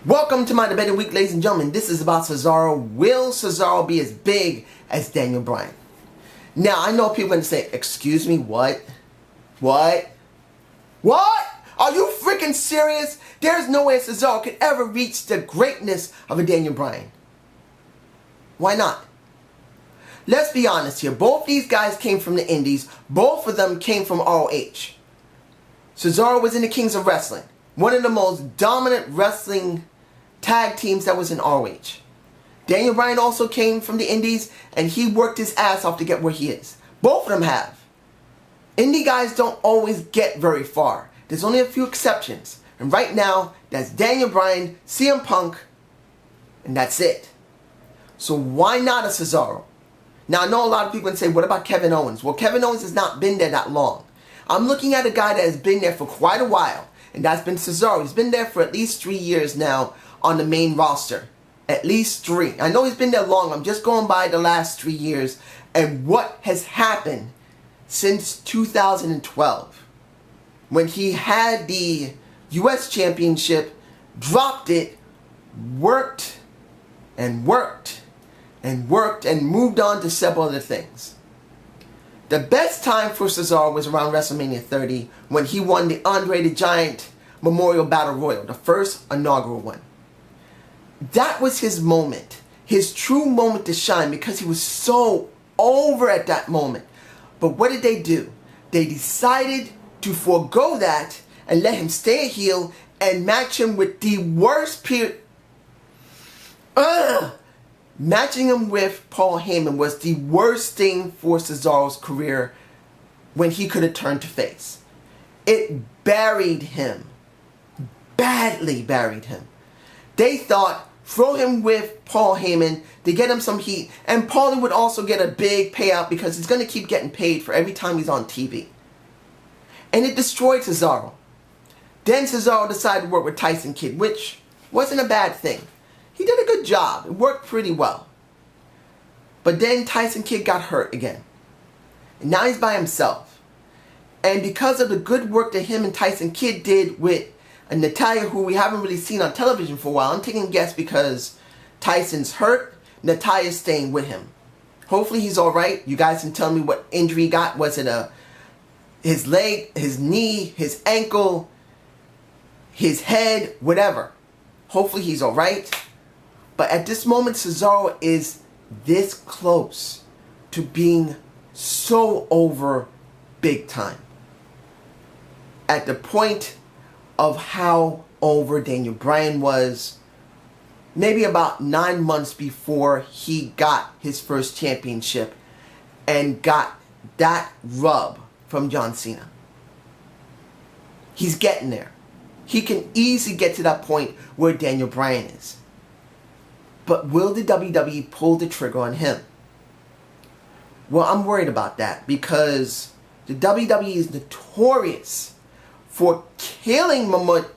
Welcome to my debate of the week, ladies and gentlemen. This is about Cesaro. Will Cesaro be as big as Daniel Bryan? Now, I know people are going to say, excuse me, what? What? What? Are you freaking serious? There's no way Cesaro could ever reach the greatness of a Daniel Bryan. Why not? Let's be honest here. Both these guys came from the Indies. Both of them came from ROH. Cesaro was in the Kings of Wrestling. One of the most dominant wrestling tag teams that was in ROH. Daniel Bryan also came from the Indies, and he worked his ass off to get where he is. Both of them have. Indie guys don't always get very far. There's only a few exceptions. And right now, that's Daniel Bryan, CM Punk, and that's it. So why not a Cesaro? Now, I know a lot of people can say, what about Kevin Owens? Well, Kevin Owens has not been there that long. I'm looking at a guy that has been there for quite a while, and that's been Cesaro. He's been there for at least 3 years now on the main roster. At least 3. I know he's been there long. I'm just going by the last 3 years and what has happened since 2012. When he had the US Championship, dropped it, worked and worked and worked and moved on to several other things. The best time for Cesaro was around WrestleMania 30 when he won the Andre the Giant Memorial Battle Royal, the first inaugural one. That was his moment, his true moment to shine, because he was so over at that moment. But what did they do? They decided to forego that and let him stay a heel and match him with the worst Matching him with Paul Heyman was the worst thing for Cesaro's career when he could have turned to face. It buried him. Badly buried him. They thought, throw him with Paul Heyman to get him some heat, and Paulie would also get a big payout because he's going to keep getting paid for every time he's on TV. And it destroyed Cesaro. Then Cesaro decided to work with Tyson Kidd, which wasn't a bad thing. He did a good job. It worked pretty well. But then Tyson Kidd got hurt again. And now he's by himself. And because of the good work that him and Tyson Kidd did with Natalya, who we haven't really seen on television for a while, I'm taking a guess because Tyson's hurt, Natalya's staying with him. Hopefully he's alright. You guys can tell me what injury he got. Was it his leg, his knee, his ankle, his head, whatever. Hopefully he's alright. But at this moment, Cesaro is this close to being so over big time. At the point of how over Daniel Bryan was, maybe about 9 months before he got his first championship and got that rub from John Cena. He's getting there. He can easily get to that point where Daniel Bryan is. But will the WWE pull the trigger on him? Well, I'm worried about that because the WWE is notorious for killing Mammoth.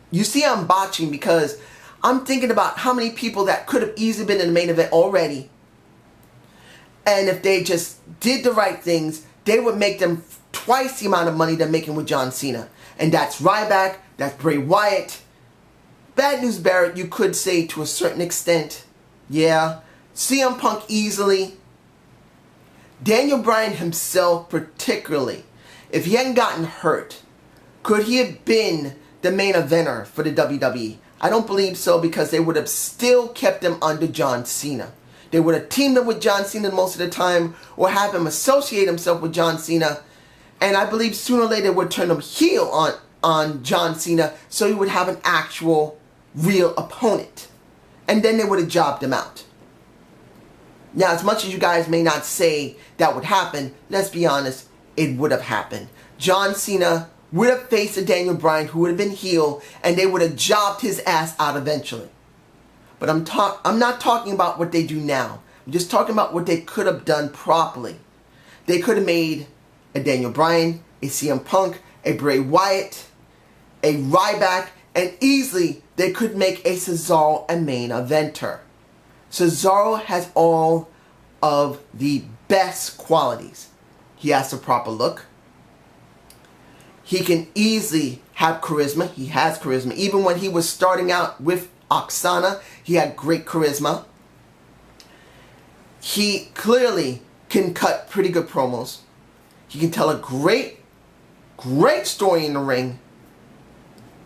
You see, I'm botching because I'm thinking about how many people that could have easily been in the main event already. And if they just did the right things, they would make them twice the amount of money they're making with John Cena. And that's Ryback, that's Bray Wyatt. Bad News Barrett, you could say to a certain extent. Yeah. CM Punk easily. Daniel Bryan himself particularly. If he hadn't gotten hurt, could he have been the main eventer for the WWE? I don't believe so, because they would have still kept him under John Cena. They would have teamed him with John Cena most of the time, or have him associate himself with John Cena. And I believe sooner or later they would turn him heel on John Cena, so he would have an actual real opponent. And then they would have jobbed him out. Now, as much as you guys may not say that would happen, let's be honest, it would have happened. John Cena would have faced a Daniel Bryan who would have been heel, and they would have jobbed his ass out eventually. But I'm not talking about what they do now. I'm just talking about what they could have done properly. They could have made a Daniel Bryan, a CM Punk, a Bray Wyatt, a Ryback, and easily they could make a Cesaro a main eventer. Cesaro has all of the best qualities. He has the proper look. He can easily have charisma. He has charisma. Even when he was starting out with Oksana, he had great charisma. He clearly can cut pretty good promos. He can tell a great story in the ring.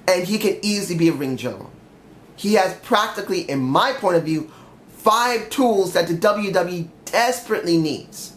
And he can easily be a ring general. He has practically, in my point of view, 5 tools that the WWE desperately needs.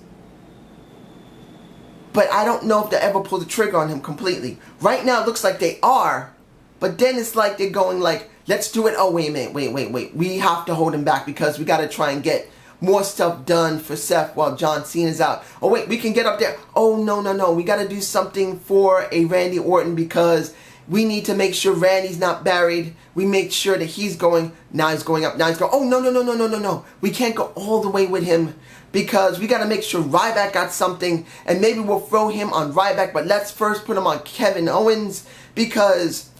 But I don't know if they ever pull the trigger on him completely. Right now it looks like they are. But then it's like they're going like, let's do it. Oh, wait a minute. Wait. We have to hold him back because we got to try and get more stuff done for Seth while John Cena's out. Oh, wait, we can get up there. Oh, no. We got to do something for a Randy Orton because we need to make sure Randy's not buried. We make sure that he's going. Now he's going up. Now he's going. Oh, no. We can't go all the way with him because we got to make sure Ryback got something. And maybe we'll throw him on Ryback. But let's first put him on Kevin Owens because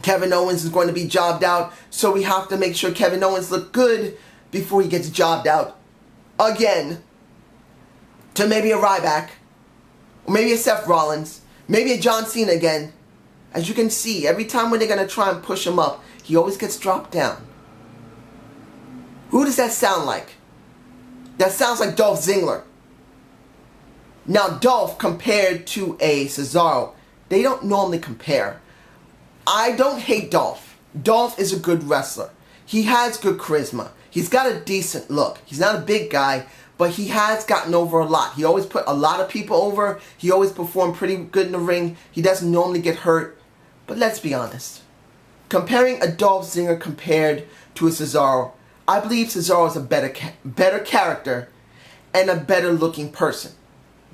Kevin Owens is going to be jobbed out. So we have to make sure Kevin Owens look good before he gets jobbed out again to maybe a Ryback. Or maybe a Seth Rollins. Maybe a John Cena again. As you can see, every time when they're going to try and push him up, he always gets dropped down. Who does that sound like? That sounds like Dolph Ziggler. Now, Dolph compared to a Cesaro, they don't normally compare. I don't hate Dolph. Dolph is a good wrestler. He has good charisma. He's got a decent look. He's not a big guy, but he has gotten over a lot. He always put a lot of people over. He always performed pretty good in the ring. He doesn't normally get hurt. But let's be honest. Comparing a Dolph Ziggler compared to a Cesaro, I believe Cesaro is a better character and a better looking person.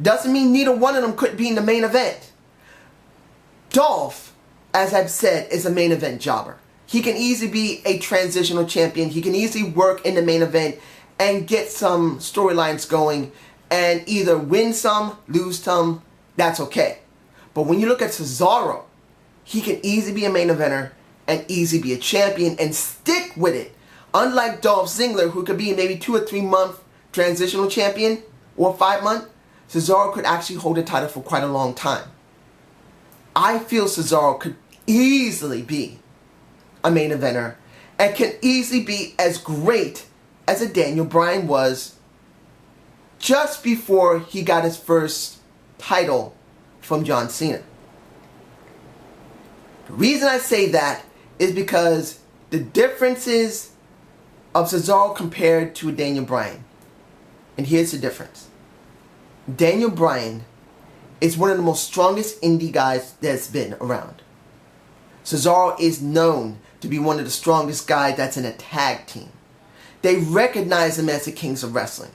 Doesn't mean neither one of them could be in the main event. Dolph, as I've said, is a main event jobber. He can easily be a transitional champion. He can easily work in the main event and get some storylines going and either win some, lose some, that's okay. But when you look at Cesaro, he can easily be a main eventer and easily be a champion and stick with it. Unlike Dolph Ziggler, who could be maybe 2 or 3 month transitional champion or 5 month, Cesaro could actually hold the title for quite a long time. I feel Cesaro could easily be a main eventer and can easily be as great as a Daniel Bryan was just before he got his first title from John Cena. The reason I say that is because the differences of Cesaro compared to Daniel Bryan. And here's the difference. Daniel Bryan is one of the most strongest indie guys that's been around. Cesaro is known to be one of the strongest guys that's in a tag team. They recognize him as the Kings of Wrestling.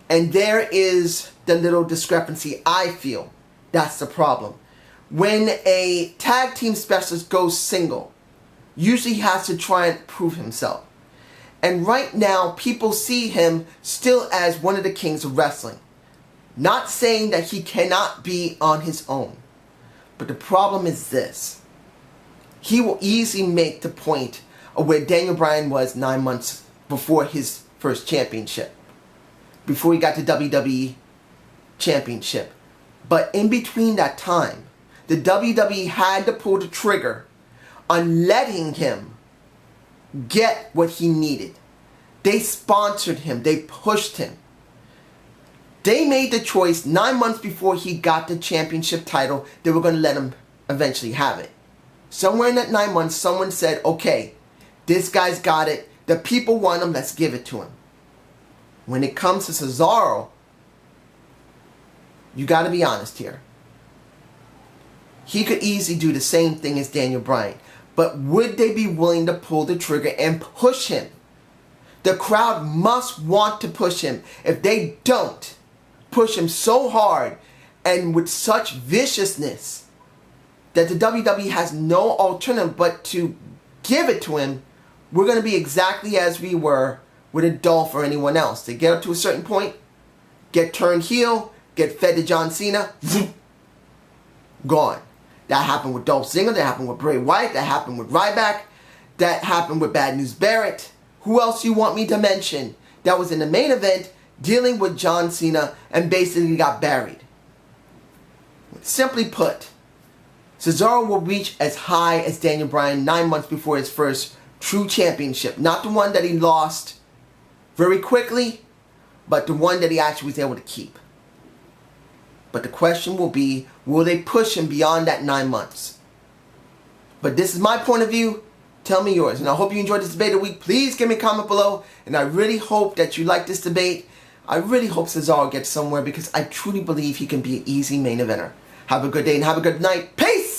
And there is the little discrepancy I feel. That's the problem. When a tag team specialist goes single, usually he has to try and prove himself. And right now, people see him still as one of the Kings of Wrestling. Not saying that he cannot be on his own. But the problem is this. He will easily make the point of where Daniel Bryan was 9 months before his first championship. Before he got the WWE Championship. But in between that time, the WWE had to pull the trigger on letting him get what he needed. They sponsored him. They pushed him. They made the choice 9 months before he got the championship title. They were going to let him eventually have it. Somewhere in that 9 months, someone said, okay, this guy's got it. The people want him. Let's give it to him. When it comes to Cesaro, you got to be honest here. He could easily do the same thing as Daniel Bryan. But would they be willing to pull the trigger and push him? The crowd must want to push him. If they don't push him so hard and with such viciousness that the WWE has no alternative but to give it to him, we're going to be exactly as we were with a Dolph or anyone else. They get up to a certain point, get turned heel, get fed to John Cena, gone. That happened with Dolph Ziggler, that happened with Bray Wyatt, that happened with Ryback, that happened with Bad News Barrett. Who else you want me to mention that was in the main event dealing with John Cena and basically got buried? Simply put, Cesaro will reach as high as Daniel Bryan 9 months before his first true championship. Not the one that he lost very quickly, but the one that he actually was able to keep. But the question will be, will they push him beyond that 9 months? But this is my point of view. Tell me yours. And I hope you enjoyed this debate of the week. Please give me a comment below. And I really hope that you like this debate. I really hope Cesaro gets somewhere because I truly believe he can be an easy main eventer. Have a good day and have a good night. Peace!